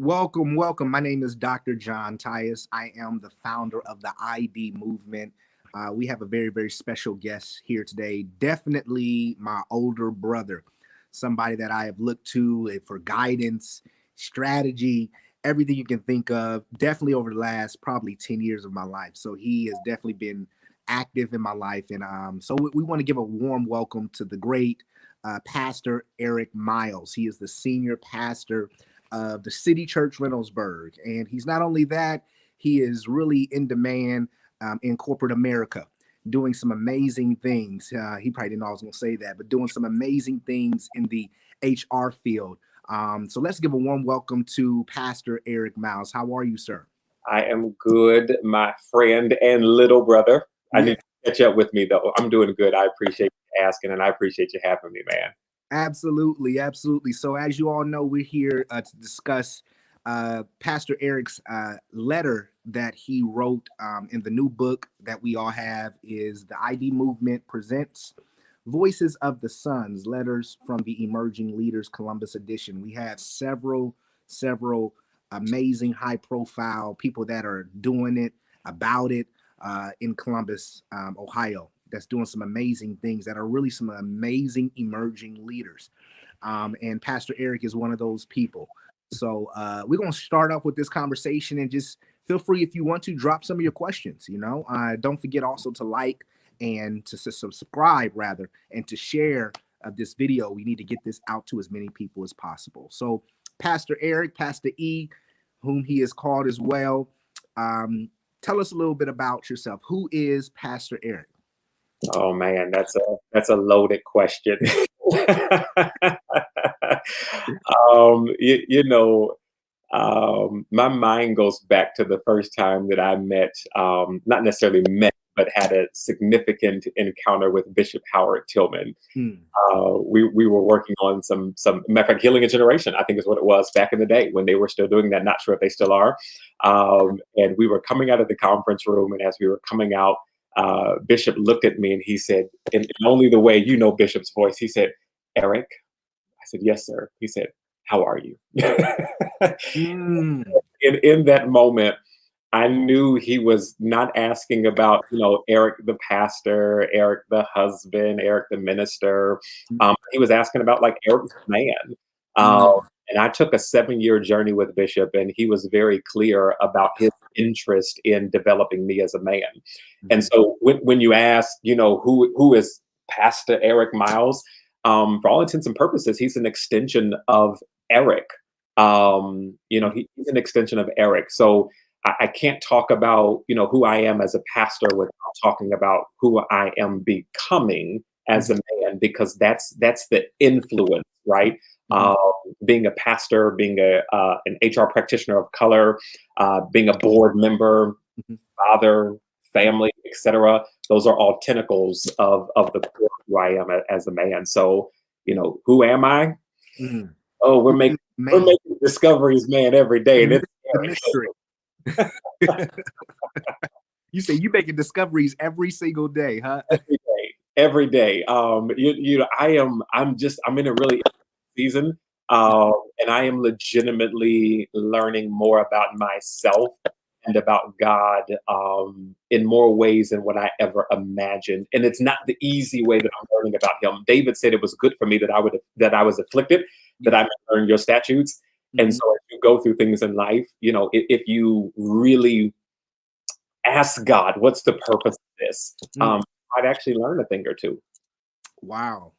Welcome, welcome. My name is Dr. John Tyus. I am the founder of the ID movement. We have a very, very special guest here today. Definitely my older brother, somebody that I have looked to for guidance, strategy, everything you can think of, definitely over the last probably 10 years of my life. So he has definitely been active in my life. And so we want to give a warm welcome to the great Pastor Erick Miles. He is the senior pastor of the City Church Reynoldsburg. And he's not only that, he is really in demand in corporate America, doing some amazing things. He probably didn't know I was going to say that, but doing some amazing things in the HR field. So let's give a warm welcome to Pastor Erick Miles. How are you, sir? I am good, my friend and little brother. I need to catch up with me, though. I'm doing good. I appreciate you asking, and I appreciate you having me, man. Absolutely, absolutely. So as you all know, we're here to discuss Pastor Erick's letter that he wrote in the new book that we all have is The ID Movement Presents Voices of the Sons, Letters from the Emerging Leaders, Columbus edition. We have several amazing high profile people that are doing it, about it in Columbus, Ohio. That's doing some amazing things that are really some amazing emerging leaders. And Pastor Erick is one of those people. So we're going to start off with this conversation, and just feel free if you want to drop some of your questions. Don't forget also to like and to subscribe rather, and to share this video. We need to get this out to as many people as possible. So Pastor Erick, Pastor E, whom he is called as well. Tell us a little bit about yourself. Who is Pastor Erick? Oh man, that's a loaded question. My mind goes back to the first time that I met, not necessarily met, but had a significant encounter with Bishop Howard Tillman. We were working on some matter of fact, Healing a Generation, I think is what it was back in the day when they were still doing that. Not sure if they still are. And we were coming out of the conference room, and as we were coming out, Bishop looked at me and he said, in only the way you know Bishop's voice, he said, "Erick." I said, "Yes, sir." He said, "How are you?" In that moment, I knew he was not asking about, Erick the pastor, Erick the husband, Erick the minister. He was asking about like Erick the man. And I took a 7-year journey with Bishop, and he was very clear about his interest in developing me as a man. And so when you ask, who is Pastor Erick Miles, for all intents and purposes, he's an extension of Erick. He's an extension of Erick. So I can't talk about, who I am as a pastor without talking about who I am becoming as a man, because that's the influence, right? Being a pastor, being an HR practitioner of color, being a board member, father, family, etc. Those are all tentacles of the core of who I am as a man. So, who am I? Oh, we're making discoveries, man, every day. You say you making discoveries every single day, huh? Every day. I'm in a really season, and I am legitimately learning more about myself and about God in more ways than what I ever imagined. And it's not the easy way that I'm learning about Him. David said it was good for me that I was afflicted, that I might learn your statutes. And so as you go through things in life, if you really ask God, what's the purpose of this? I'd actually learn a thing or two. Wow.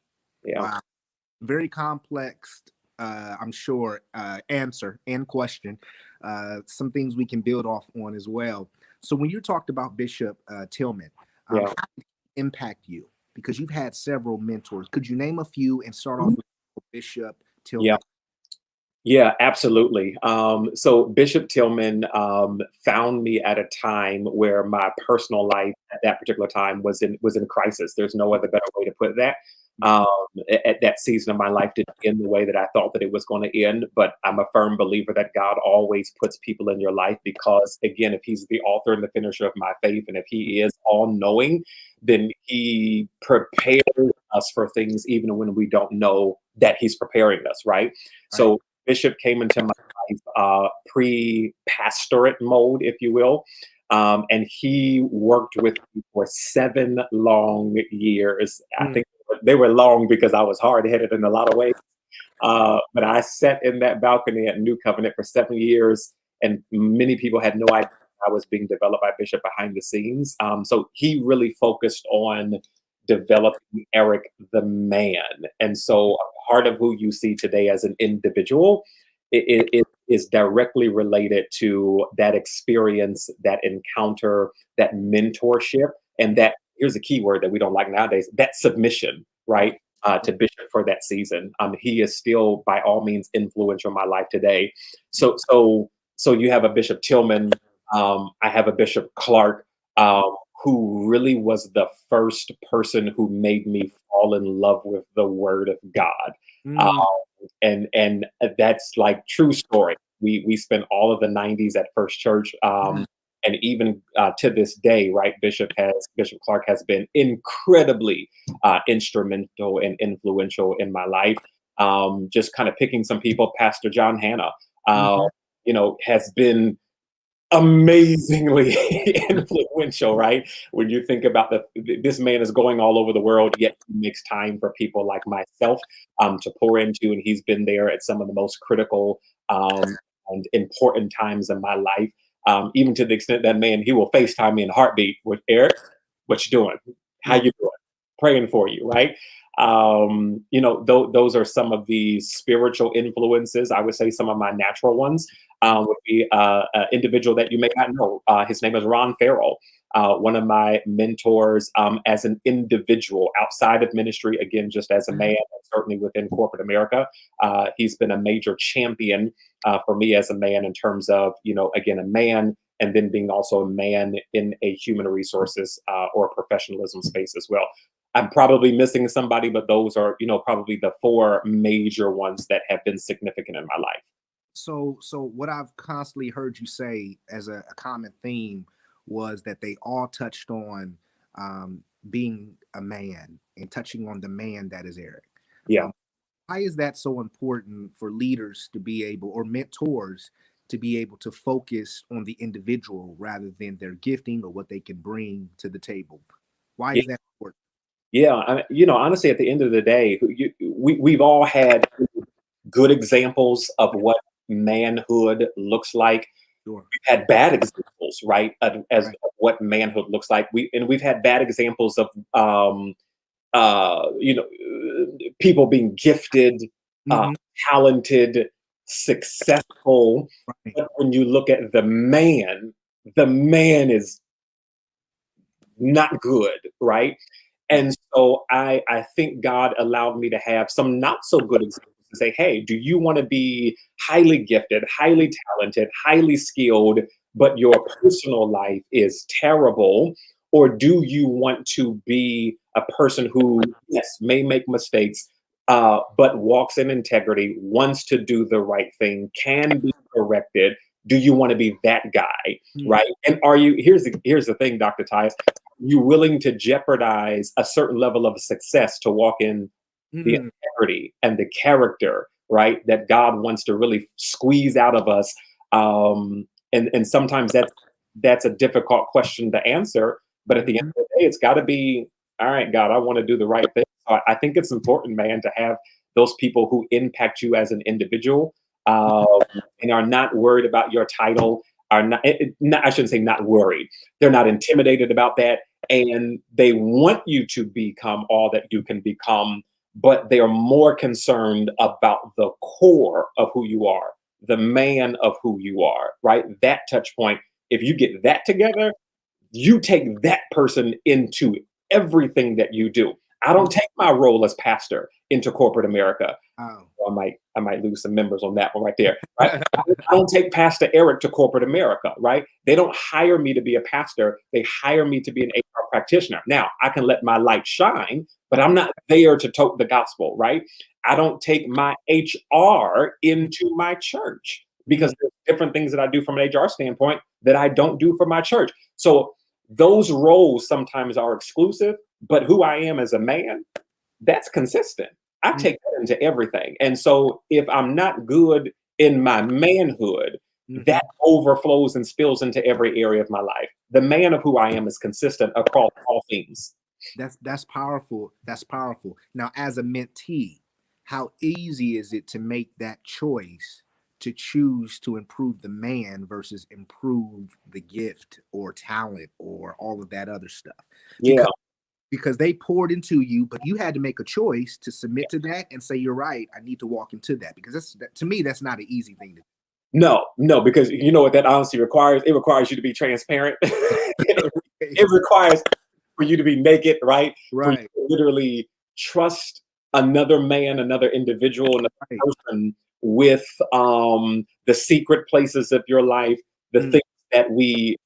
Yeah. Wow. Very complex, I'm sure, answer and question. Some things we can build off on as well. So when you talked about Bishop Tillman, how did he impact you? Because you've had several mentors. Could you name a few and start off with Bishop Tillman? Yeah, absolutely. So Bishop Tillman found me at a time where my personal life at that particular time was in crisis. There's no other better way to put that. At that season of my life didn't end the way that I thought that it was going to end, but I'm a firm believer that God always puts people in your life because, again, if He's the author and the finisher of my faith, and if He is all-knowing, then He prepares us for things even when we don't know that He's preparing us, right? So Bishop came into my life pre-pastorate mode, if you will. And he worked with me for 7 long years. I think they were long because I was hard-headed in a lot of ways. But I sat in that balcony at New Covenant for 7 years, and many people had no idea I was being developed by Bishop behind the scenes. So he really focused on developing Eric the man. And so a part of who you see today as an individual it is directly related to that experience, that encounter, that mentorship, and that here's a key word that we don't like nowadays, that submission, right? To Bishop for that season. He is still by all means influential in my life today. So you have a Bishop Tillman, I have a Bishop Clark, who really was the first person who made me fall in love with the Word of God. And that's like true story. We spent all of the 90s at First Church, and even to this day, right? Bishop Clark has been incredibly instrumental and influential in my life. Just kind of picking some people, Pastor John Hanna, has been amazingly influential, right? When you think about this man is going all over the world, yet he makes time for people like myself to pour into, and he's been there at some of the most critical and important times in my life. Even to the extent that, man, he will FaceTime me in a heartbeat with Eric, what you doing? How you doing? Praying for you, right? Those are some of the spiritual influences. I would say some of my natural ones would be an individual that you may not know. His name is Ron Farrell, one of my mentors as an individual outside of ministry, again, just as a man, and certainly within corporate America. He's been a major champion for me as a man in terms of, again, a man, and then being also a man in a human resources or professionalism space as well. I'm probably missing somebody, but those are, probably the 4 major ones that have been significant in my life. So what I've constantly heard you say as a common theme was that they all touched on being a man and touching on the man that is Eric. Yeah. Why is that so important for leaders to be able, or mentors to be able to focus on the individual rather than their gifting or what they can bring to the table? Why is that important? Yeah, honestly, at the end of the day, we've all had good examples of what manhood looks like. Sure. We've had bad examples, right, of what manhood looks like. We've had bad examples of people being gifted, talented, successful. Right. But when you look at the man is not good, right? And so I think God allowed me to have some not so good examples to say, hey, do you want to be highly gifted, highly talented, highly skilled, but your personal life is terrible? Or do you want to be a person who, yes, may make mistakes, but walks in integrity, wants to do the right thing, can be corrected? Do you want to be that guy, right? And are you, here's the thing, Dr. Tyus, you willing to jeopardize a certain level of success to walk in the integrity and the character, right, that God wants to really squeeze out of us? And sometimes that's a difficult question to answer, but at the end of the day, it's got to be, all right, God, I want to do the right thing. So I think it's important, man, to have those people who impact you as an individual and are not worried about your title, are not, I shouldn't say not worried. They're not intimidated about that. And they want you to become all that you can become, but they are more concerned about the core of who you are, the man of who you are, right? That touch point. If you get that together, you take that person into everything that you do. I don't take my role as pastor into corporate America. I might lose some members on that one right there. Right? I don't take Pastor Erick to corporate America, right? They don't hire me to be a pastor. They hire me to be an HR practitioner. Now, I can let my light shine, but I'm not there to tote the gospel, right? I don't take my HR into my church because there's different things that I do from an HR standpoint that I don't do for my church. So those roles sometimes are exclusive, but who I am as a man, that's consistent. I take that into everything. And so if I'm not good in my manhood, Mhm. that overflows and spills into every area of my life. The man of who I am is consistent across all things. That's powerful. That's powerful. Now, as a mentee, how easy is it to make that choice to choose to improve the man versus improve the gift or talent or all of that other stuff? Yeah. Because they poured into you, but you had to make a choice to submit to that and say, "You're right. I need to walk into that." Because to me, that's not an easy thing to No, no, because you know what that honesty requires? It requires you to be transparent. it, do. it requires for you to be naked, right? For you Right. to literally trust another man, another individual, another Right. person with the secret places of your life, the Mm. things that we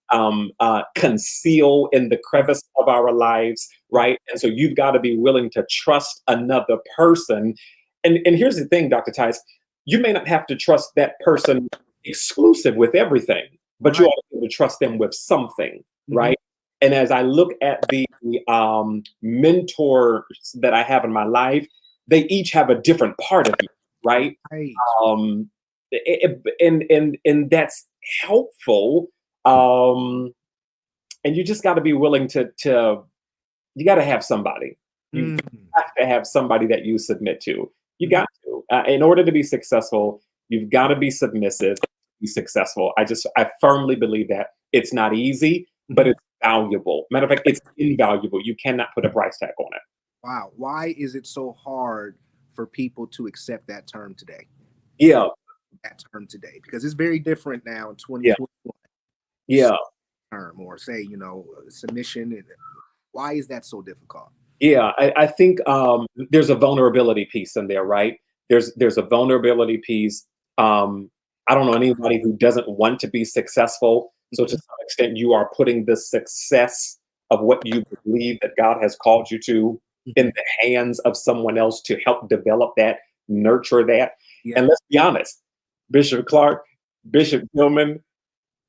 conceal in the crevice of our lives, right? And so you've got to be willing to trust another person. And here's the thing, Dr. Tice, you may not have to trust that person exclusive with everything, but you Right. ought to be able to trust them with something, Mhm. right? And as I look at the mentors that I have in my life, they each have a different part of me, right? Right. Um, and that's helpful. Um, and you just got to be willing to you got to have somebody. You Mm. have to have somebody that you submit to. You Mhm. got to. In order to be successful, you've got to be submissive to be successful. I firmly believe that it's not easy, but Mhm. it's valuable. Matter of fact, it's invaluable. You cannot put a price tag on it. Wow. Why is it so hard for people to accept that term today? Yeah, That term today, because it's very different now in yeah, 2021. yeah. Term or say, submission. Why is that so difficult? Yeah, I think there's a vulnerability piece in there, right? There's a vulnerability piece. Um, I don't know anybody who doesn't want to be successful. So to Mhm. some extent, you are putting the success of what you believe that God has called you to in Mhm. the hands of someone else to help develop that, nurture that. Yeah. And let's be honest, Bishop Clark, Bishop Gilman,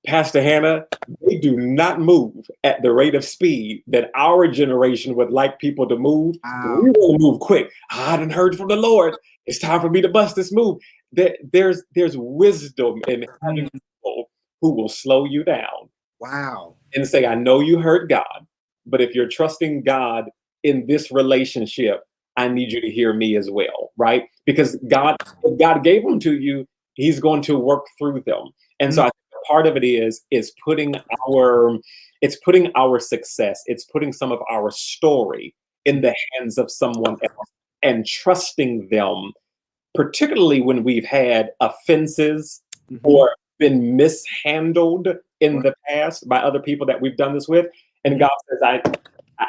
Pastor Hannah, they do not move at the rate of speed that our generation would like people to move. Wow. We want to move quick. I done heard from the Lord. It's time for me to bust this move. There's wisdom in having Mm. people who will slow you down Wow. and say, I know you heard God, but if you're trusting God in this relationship, I need you to hear me as well, right? Because if God gave them to you, He's going to work through them. And so Mm. I think part of it is our it's putting our success, it's putting some of our story in the hands of someone else and trusting them, particularly when we've had offenses Mhm. or been mishandled in Right. the past by other people that we've done this with. And Mhm. God says,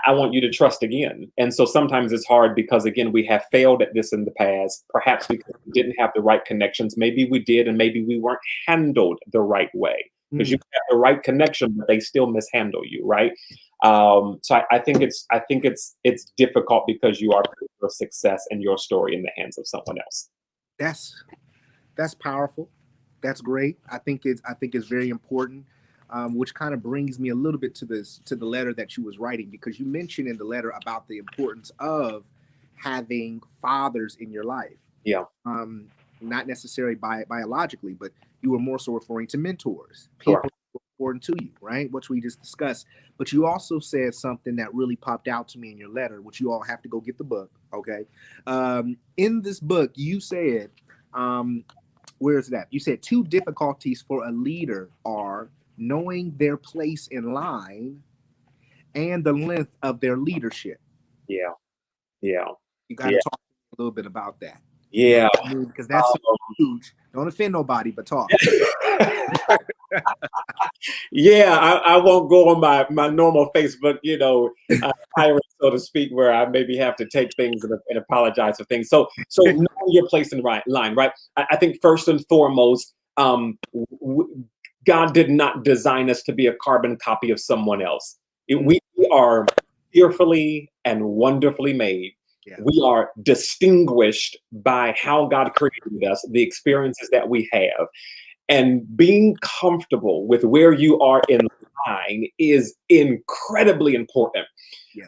I want you to trust again. And so sometimes it's hard because, again, we have failed at this in the past, perhaps because we didn't have the right connections. Maybe we did, and maybe we weren't handled the right way because you Mm. have the right connection, but they still mishandle you, right? So I think it's difficult because you are putting your success and your story in the hands of someone else. That's that's powerful. That's great. I think it's very important. Which kind of brings me a little bit to the letter that you was writing, because you mentioned in the letter about the importance of having fathers in your life. Yeah, um, Not necessarily biologically, but you were more so referring to mentors, correct. people who are important to you, right? Which we just discussed. But you also said something that really popped out to me in your letter, which you all have to go get the book, okay? In this book, you said, um, where is that? You said two difficulties for a leader are knowing their place in line and the length of their leadership. Yeah, yeah, You got to yeah, talk a little bit about that. You know yeah. what I mean? Because that's huge. Don't offend nobody, but talk. Yeah, I won't go on my normal Facebook, pirate, so to speak, where I maybe have to take things and apologize for things. So knowing your place in right line, right? I think first and foremost, God did not design us to be a carbon copy of someone else. Mm. We are fearfully and wonderfully made. Yeah. We are distinguished by how God created us, the experiences that we have. And being comfortable with where you are in line is incredibly important. Yeah.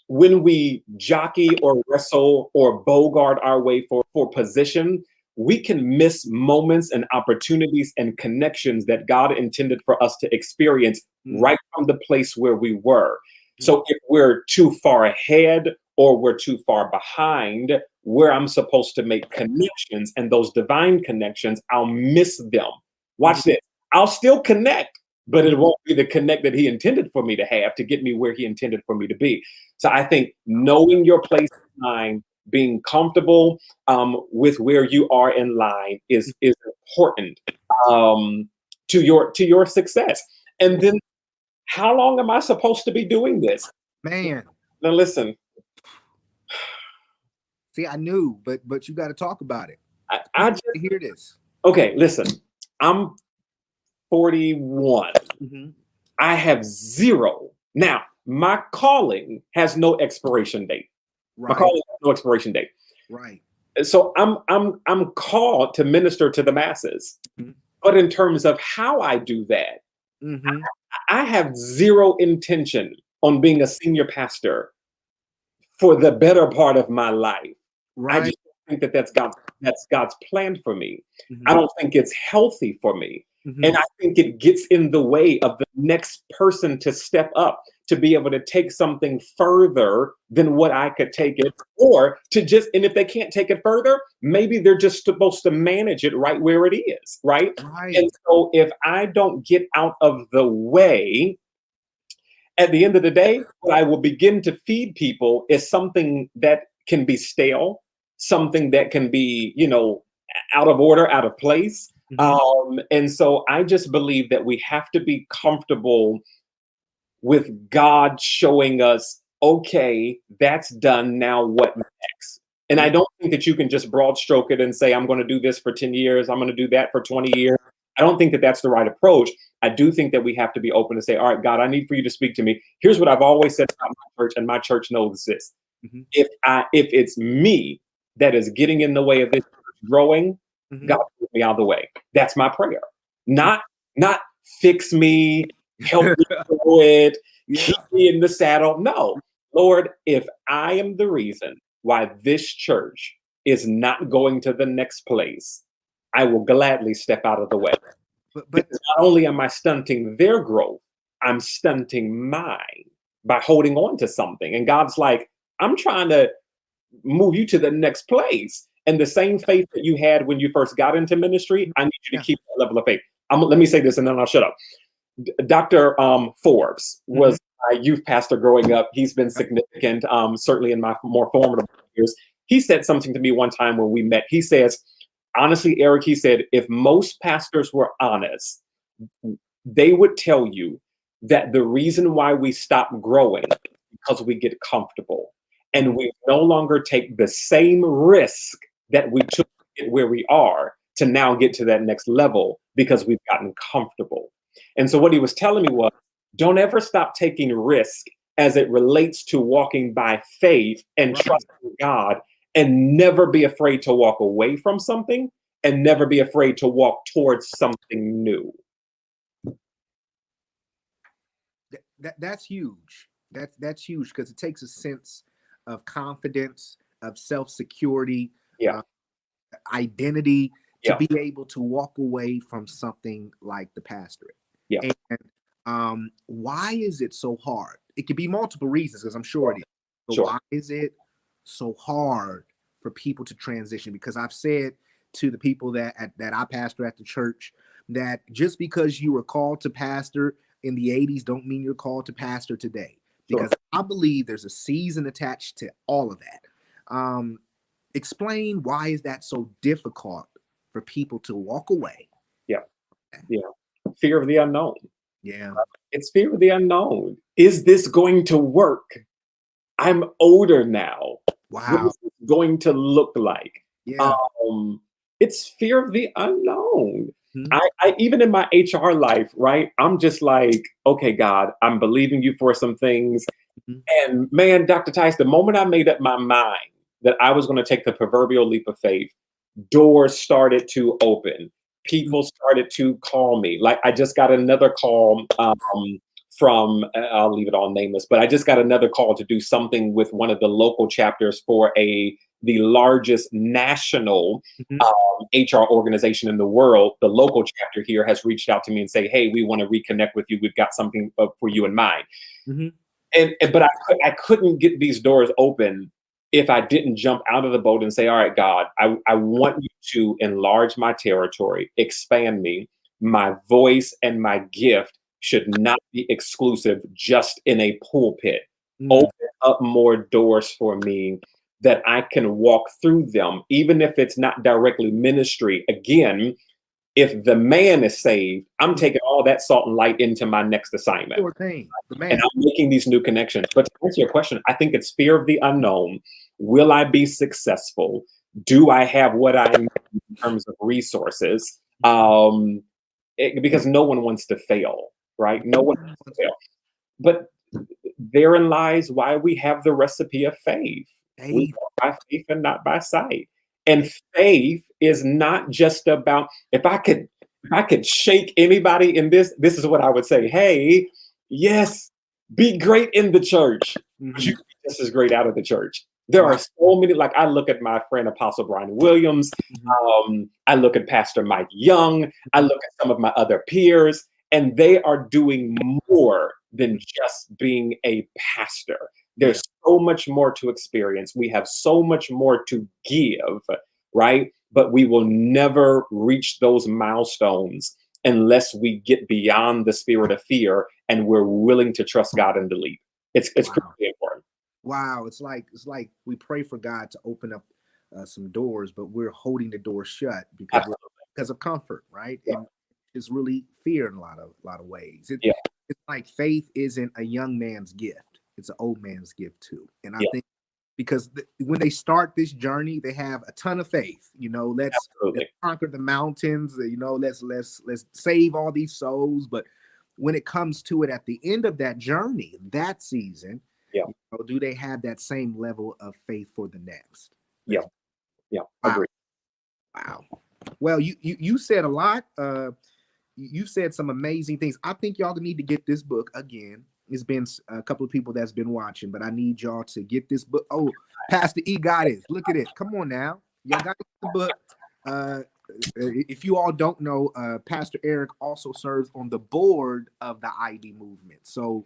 When we jockey or wrestle or bogart our way for position, we can miss moments and opportunities and connections that God intended for us to experience right from the place where we were. So if we're too far ahead or we're too far behind where I'm supposed to make connections and those divine connections, I'll miss them. Watch this. I'll still connect, but it won't be the connect that he intended for me to have to get me where he intended for me to be. So I think knowing your place in line, being comfortable with where you are in line is important to your success. And then, how long am I supposed to be doing this? Man. Now listen. See, I knew, but you got to talk about it. I just hear this. Okay, listen. I'm 41. I have zero. Now, my calling has no expiration date. My calling has no expiration date. Right. So I'm called to minister to the masses. But in terms of how I do that, I have zero intention on being a senior pastor for the better part of my life. I just think that that's God's plan for me. I don't think it's healthy for me. And I think it gets in the way of the next person to step up, to be able to take something further than what I could take it, or to just, and if they can't take it further, maybe they're just supposed to manage it right where it is, right? And so if I don't get out of the way, at the end of the day, what I will begin to feed people is something that can be stale, something that can be, out of order, out of place. And so I just believe that we have to be comfortable with God showing us, okay, that's done. Now what next? And I don't think that you can just broad stroke it and say, I'm going to do this for 10 years. I'm going to do that for 20 years. I don't think that that's the right approach. I do think that we have to be open to say, all right, God, I need for you to speak to me. Here's what I've always said about my church, and my church knows this. If it's me that is getting in the way of this growing, God, put me out of the way. That's my prayer. Not fix me, help me through it, keep me in the saddle. No, Lord, if I am the reason why this church is not going to the next place, I will gladly step out of the way. But not only am I stunting their growth, I'm stunting mine by holding on to something. And God's like, I'm trying to move you to the next place. And the same faith that you had when you first got into ministry, I need you to keep that level of faith. Let me say this and then I'll shut up. Dr. Forbes was my youth pastor growing up. He's been significant, certainly in my more formative years. He said something to me one time when we met. He says, honestly, Eric, he said, if most pastors were honest, they would tell you that the reason why we stop growing is because we get comfortable and we no longer take the same risk that we took to get where we are to now get to that next level because we've gotten comfortable. And so what he was telling me was, don't ever stop taking risk as it relates to walking by faith and trusting God, and never be afraid to walk away from something and never be afraid to walk towards something new. That's huge. That's huge because it takes a sense of confidence, of self-security, identity to be able to walk away from something like the pastorate. And why is it so hard? It could be multiple reasons, because I'm sure it is. But why is it so hard for people to transition? Because I've said to the people that I pastor at the church that just because you were called to pastor in the 80s don't mean you're called to pastor today. Because I believe there's a season attached to all of that. Explain, why is that so difficult for people to walk away? Fear of the unknown. It's fear of the unknown. Is this going to work? I'm older now. What is this going to look like? It's fear of the unknown. I even in my HR life, right? I'm just like, okay, God, I'm believing you for some things. And man, Dr. Tice, the moment I made up my mind that I was going to take the proverbial leap of faith, doors started to open. People started to call me. Like I just got another call from, I'll leave it all nameless, but I just got another call to do something with one of the local chapters for the largest national Mhm. HR organization in the world. The local chapter here has reached out to me and say, "Hey, we want to reconnect with you. We've got something for you in mind." Mhm. But I couldn't get these doors open if I didn't jump out of the boat and say, "All right, God, I want you to enlarge my territory, expand me. My voice and my gift should not be exclusive just in a pulpit. Mm. Open up more doors for me that I can walk through them, even if it's not directly ministry." Again, if the man is saved, I'm taking all that salt and light into my next assignment. Sure thing. The And man. I'm making these new connections. But to answer your question, I think it's fear of the unknown. Will I be successful? Do I have what I need in terms of resources? Because no one wants to fail, right? No one wants to fail. But therein lies why we have the recipe of faith. We Faith. walk by faith and not by sight. And faith is not just about, if I could shake anybody in this is what I would say. Hey, yes, be great in the church, but you Mhm. can be just as great out of the church. There Wow. are so many, like I look at my friend Apostle Brian Williams, Mhm. I look at Pastor Mike Young, I Mhm. look at some of my other peers, and they are doing more than just being a pastor. Yeah. There's so much more to experience. We have so much more to give, right? But we will never reach those milestones unless we get beyond the spirit of fear and we're willing to trust God and to lead. It's Wow. critically important. Wow. It's like we pray for God to open up some doors, but we're holding the door shut Absolutely. because of comfort, right? Yeah. And it's really fear in a lot of ways. Yeah. It's like faith isn't a young man's gift; it's an old man's gift too. And I Yeah. think because when they start this journey, they have a ton of faith. Let's Absolutely. conquer the mountains. Let's save all these souls. But when it comes to it at the end of that journey, that season, Yeah. do they have that same level of faith for the next? Yeah. That's Yeah. wow, Agree. wow. Well, you said a lot. You said some amazing things. I think y'all need to get this book again. It's been a couple of people that's been watching, but I need y'all to get this book. Oh, Pastor E got it. Look at it. Come on now. Y'all got the book. If you all don't know, Pastor Erick also serves on the board of the ID movement. So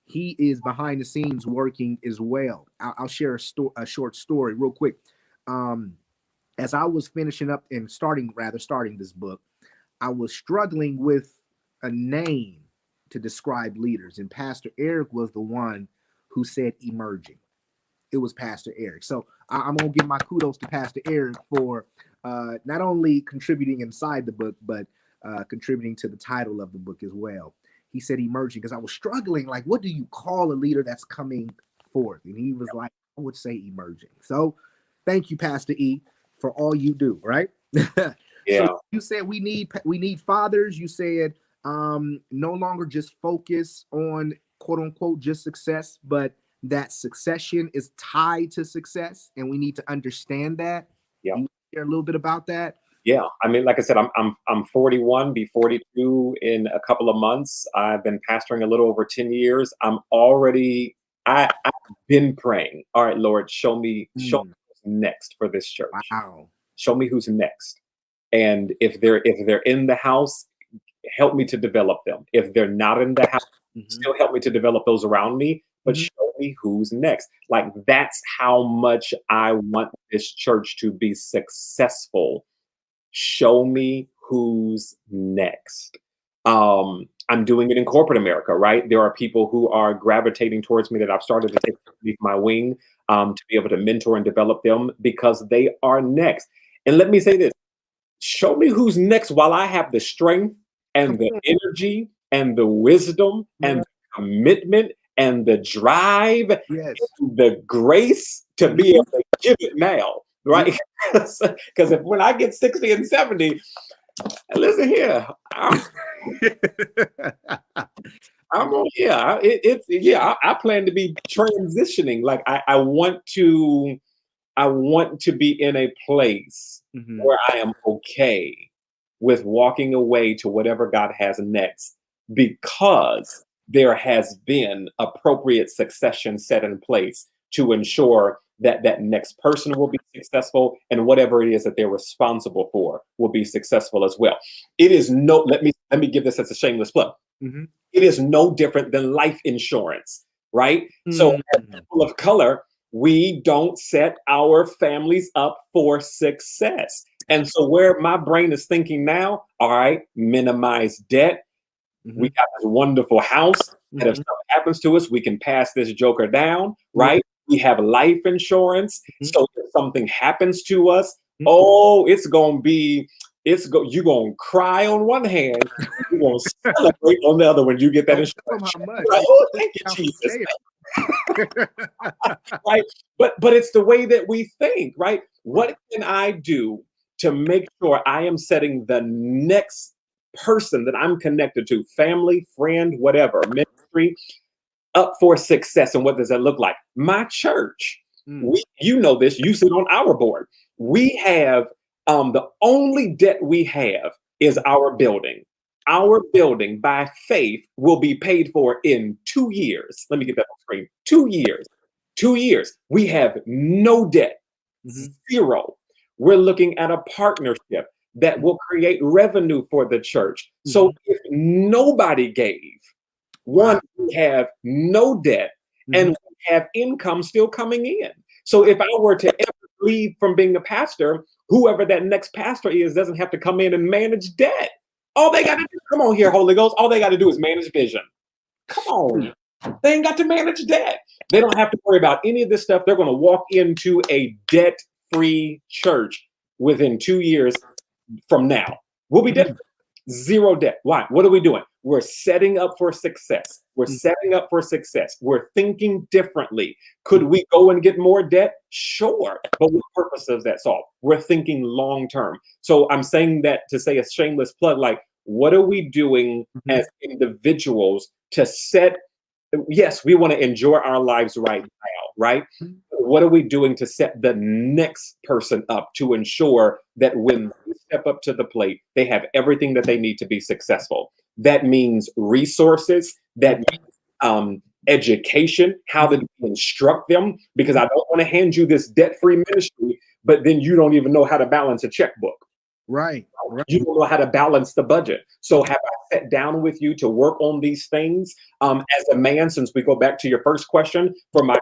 he is behind the scenes working as well. I'll share a short story real quick. Um, as I was finishing up and starting this book, I was struggling with a name to describe leaders, and Pastor Erick was the one who said emerging. It was Pastor Erick. So I'm gonna give my kudos to Pastor Erick for not only contributing inside the book, but contributing to the title of the book as well. He said emerging because I was struggling, like, what do you call a leader that's coming forth? And he was like, I would say emerging. So thank you, Pastor E, for all you do, right? So Yeah. you said we need fathers. You said no longer just focus on quote unquote just success, but that succession is tied to success, and we need to understand that. Yeah. You share a little bit about that? Yeah, I mean, like I said, I'm 41, be 42 in a couple of months. I've been pastoring a little over 10 years. I've been praying. All right, Lord, show me Mm, who's next for this church. wow. Show me who's next. And if they're in the house, help me to develop them. If they're not in the house, Hmm. still help me to develop those around me, but Hmm. show me who's next. Like that's how much I want this church to be successful. Show me who's next. I'm doing it in corporate America, right? There are people who are gravitating towards me that I've started to take underneath my wing, to be able to mentor and develop them because they are next. And let me say this, show me who's next while I have the strength Come and the on. energy and the wisdom and Yeah. the commitment and the drive Yes. and the grace to be able Mhm. to give it now, Yeah. right? Because if when I get 60 and 70, listen here, I'm on, yeah, it's yeah, I plan to be transitioning. Like I want to be in a place Mhm. where I am okay with walking away to whatever God has next because there has been appropriate succession set in place to ensure that that next person will be successful, and whatever it is that they're responsible for will be successful as well. It is no, let me give this as a shameless plug. Mm-hmm. It is no different than life insurance, right? So as Mm-hmm. people of color, we don't set our families up for success. And so where my brain is thinking now, all right, minimize debt. We got this wonderful house that if Mm-hmm. something happens to us, we can pass this joker down, Yeah. right? We have life insurance. Mhm. So if something happens to us, Mhm. oh, you're gonna cry on one hand, you're gonna celebrate on the other when you get that Don't tell insurance them how check. much. Like, They oh, put thank it you, out for Jesus. sale. Right? But it's the way that we think, right? What can I do to make sure I am setting the next person that I'm connected to, family, friend, whatever, ministry, up for success? And what does that look like? My church, Mm. you know this, you sit on our board. We have the only debt we have is our building. Our building, by faith, will be paid for in 2 years. Let me get that on screen. 2 years. 2 years. We have no debt, Mhm. zero. We're looking at a partnership that will create revenue for the church. So Mhm. if nobody gave, one, Wow. we have no debt and Mhm. we have income still coming in. So if I were to ever leave from being a pastor, whoever that next pastor is doesn't have to come in and manage debt. All they got to do, come on here, Holy Ghost, all they got to do is manage vision. Come on. They ain't got to manage debt. They don't have to worry about any of this stuff. They're going to walk into a debt free church within 2 years from now. We'll be debt Mm. Zero debt. Why? What are we doing? We're setting up for success. We're Mm. setting up for success. We're thinking differently. Could we go and get more debt? Sure. But what purpose does that solve? We're thinking long term. So I'm saying that to say a shameless plug, like, what are we doing Mhm. as individuals to set, yes, we want to enjoy our lives right now, right? Mhm. What are we doing to set the next person up to ensure that when they step up to the plate, they have everything that they need to be successful? That means resources, that Mhm. means education, how to instruct them, because I don't want to hand you this debt free ministry, but then you don't even know how to balance a checkbook. Right. Right. You don't know how to balance the budget. So have I sat down with you to work on these things? As a man, since we go back to your first question, for my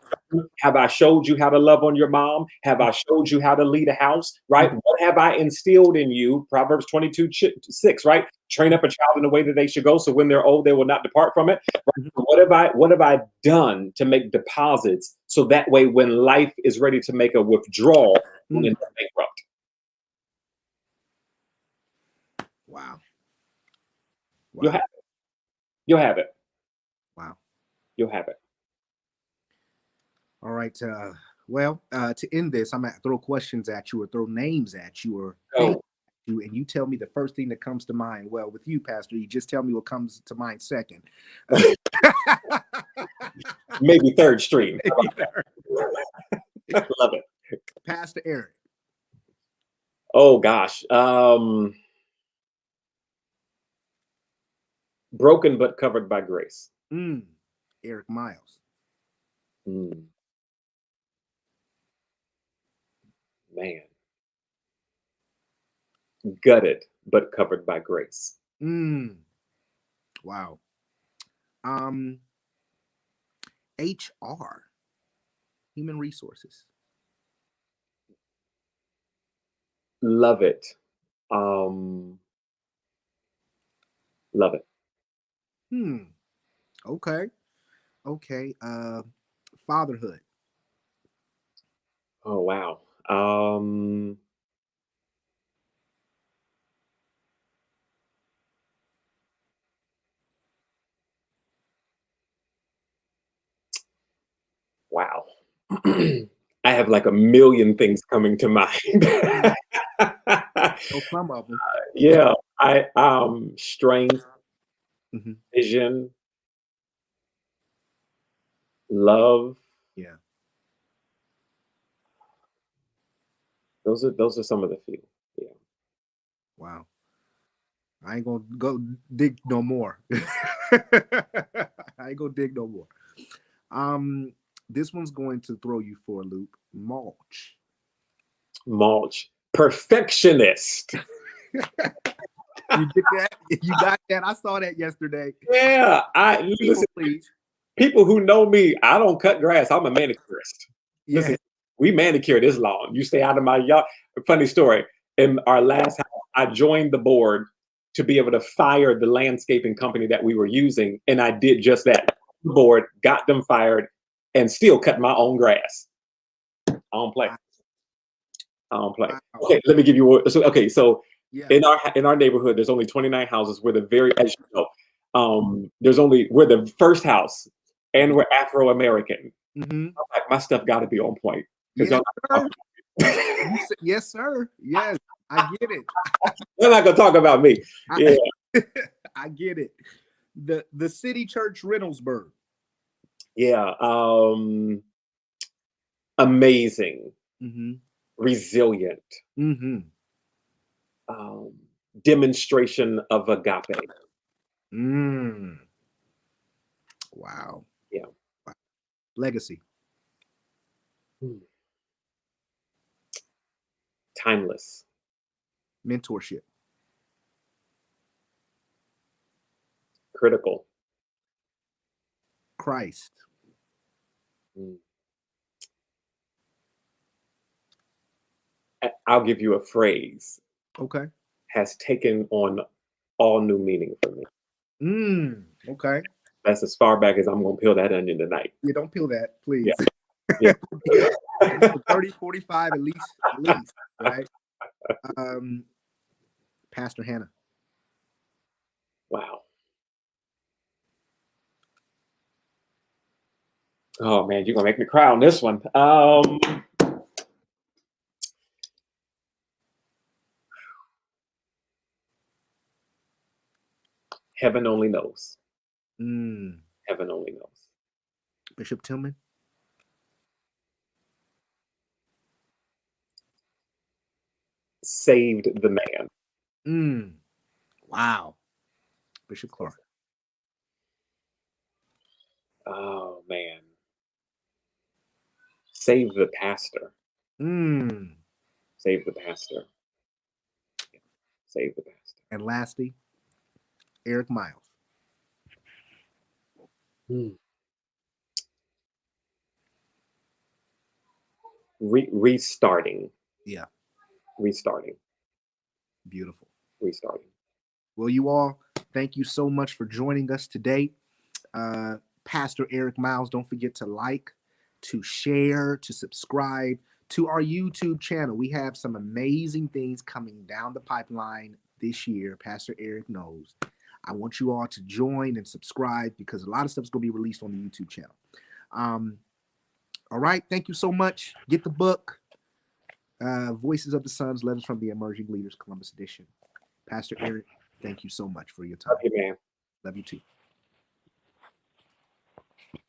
have I showed you how to love on your mom? Have I showed you how to lead a house? Right? What have I instilled in you? Proverbs 22:6, right? Train up a child in the way that they should go, so when they're old, they will not depart from it. Mhm. Right? What have I done to make deposits so that way when life is ready to make a withdrawal, we'll Mm. end up bankrupt? Wow. You'll Wow. have it. You'll have it. Wow. You'll have it. All right. Well, to end this, I'm gonna throw questions at you or throw names at you or things So at you, and you tell me the first thing that comes to mind. Well, with you, Pastor, you just tell me what comes to mind second. maybe third stream. Maybe there. Love it. Pastor Erick. Oh gosh. Broken but covered by grace. Mm. Eric Miles. Mm, man. Gutted but covered by grace. Mm. Wow. Um. HR. Human resources. Love it. Um, love it. Hmm. Okay. Okay. Fatherhood. Oh wow. Um, wow. I have like a million things coming to mind. Mm. Oh, some of them. Yeah. I strength, Hmm. vision, love. Yeah. Those are some of the few. Yeah. Wow. I ain't gonna go dig no more. I ain't gonna dig no more. This one's going to throw you for a loop. Mulch. Mulch. Perfectionist. You get that? You got that? I saw that yesterday. Yeah. Listen, Please. people who know me, I don't cut grass. I'm a manicurist. Yeah. Listen, we manicure this lawn. You stay out of my yard. Funny story. In our last house, I joined the board to be able to fire the landscaping company that we were using. And I did just that. The board, got them fired, and still cut my own grass. I don't play. I don't play. Okay, let me give you. So Yeah. in our neighborhood, there's only 29 houses. We're the very, as you know, we're the first house, and we're Afro American. Mm-hmm. Like, my stuff got to be on point. Yes, sir. Yes, sir. Yes, I get it. They're not gonna talk about me. Yeah, I get it. The city church Reynoldsburg. yeah. Amazing, Mm-hmm. resilient, Mm-hmm. demonstration of agape. Mm. Wow. Yeah. Wow. Legacy. Timeless. Mentorship. Critical. Christ. I'll give you a phrase. Okay. Has taken on all new meaning for me. Okay. That's as far back as I'm gonna peel that onion tonight. Yeah, don't peel that, please. Yeah. Yeah. 30, 45 at least, right? Pastor Hannah. Wow. Oh man, you're gonna make me cry on this one. Heaven only knows. Heaven only knows. Bishop Tillman. Saved the man. Wow. Bishop Clark. Oh man. Save the pastor. Save the pastor. Save the pastor. And lastly, Erick Miles. Restarting. Yeah. Restarting. Beautiful. Restarting. Well, you all, thank you so much for joining us today. Pastor Erick Miles, don't forget to like, to share, to subscribe to our YouTube channel. We have some amazing things coming down the pipeline this year. Pastor Erick knows. I want you all to join and subscribe because a lot of stuff is going to be released on the YouTube channel. All right. Thank you so much. Get the book, Voices of the Sons, Letters from the Emerging Leaders, Columbus edition. Pastor Erick, thank you so much for your time. Love you, man. Love you too.